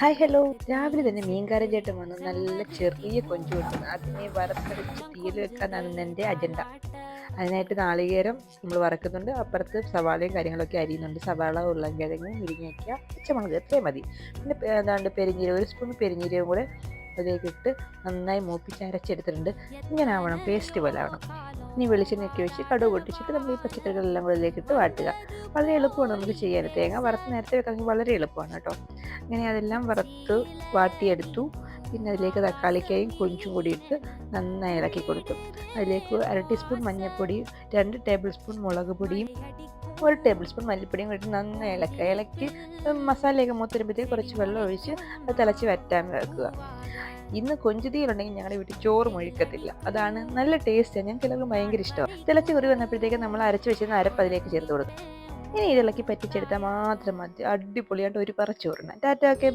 Hi hello. രാവിലെ തന്നെ മീൻകാരൻ ചേട്ടൻ വന്നു നല്ല ചെറിയ കൊഞ്ച് കൊണ്ടുവന്നു. അതിനെ വറുത്തരച്ച് തീയിൽ വെക്കാനാണ് ഇന്ന് എൻ്റെ അജണ്ട. അതിനായിട്ട് നാളികേരം നമ്മൾ വറക്കുന്നുണ്ട്, അപ്പുറത്ത് സവാളയും കാര്യങ്ങളൊക്കെ അരിയുന്നുണ്ട്. സവാള, ഉരുളൻകിഴങ്ങ്, മുരിങ്ങയ്ക്ക, പച്ചമുളക് ഇത്രയും മതി. പിന്നെ ഏതാണ്ട് പെരിഞ്ജീരകം, ഒരു സ്പൂൺ പെരിഞ്ജീരകം കൂടെ അതിലേക്കിട്ട് നന്നായി മൂപ്പിച്ച് അരച്ചെടുത്തിട്ടുണ്ട്. ഇങ്ങനെ ആവണം, പേസ്റ്റ് പോലെ ആവണം. ഇനി വെളിച്ചെണ്ണയൊക്കെ ഒഴിച്ച് കടുക് പൊട്ടിച്ചിട്ട് നമ്മൾ ഈ പച്ചക്കറികളെല്ലാം കൂടെ ഇതിലേക്കിട്ട് വാട്ടുക. വളരെ എളുപ്പമാണ് നമുക്ക് ചെയ്യാൻ. തേങ്ങ വറുത്ത് നേരത്തെ വെക്കാമെങ്കിൽ വളരെ എളുപ്പമാണ് കേട്ടോ. അങ്ങനെ അതെല്ലാം വറുത്ത് വാട്ടിയെടുത്തു. പിന്നെ അതിലേക്ക് തക്കാളിക്കായും കൊഞ്ചും കൂടി ഇട്ട് നന്നായി ഇളക്കി കൊടുത്തു. അതിലേക്ക് 1/2 ടീസ്പൂൺ മഞ്ഞൾപ്പൊടിയും 2 ടേബിൾ സ്പൂൺ മുളക് പൊടിയും 1 ടേബിൾ സ്പൂൺ മല്ലിപ്പൊടിയും ഇട്ട് നന്നായി ഇളക്കി മസാലയൊക്കെ മൂത്ത് വരുമ്പോഴത്തേക്ക് കുറച്ച് വെള്ളം ഒഴിച്ച് അത് തിളച്ച് വറ്റാൻ വെക്കുക. ഇന്ന് കൊഞ്ച് തീയിലുണ്ടെങ്കിൽ ഞങ്ങളുടെ വീട്ടിൽ ചോറ് മുഴിക്കത്തില്ല. അതാണ് നല്ല ടേസ്റ്റാണ്. ഞങ്ങൾക്ക് എല്ലാവർക്കും ഭയങ്കര ഇഷ്ടമാണ്. തിളച്ച് കുറി വന്നപ്പോഴത്തേക്ക് നമ്മൾ അരച്ച് വെച്ചിരുന്ന അരപ്പ് അതിലേക്ക് ചേർത്ത് കൊടുക്കും. ഇനി ഇതിളക്കി പറ്റിച്ചെടുത്താൽ മാത്രം മതി. അടിപൊളിയായിട്ട് ഒരു പറ ചോറിന്. Tata, okay, by.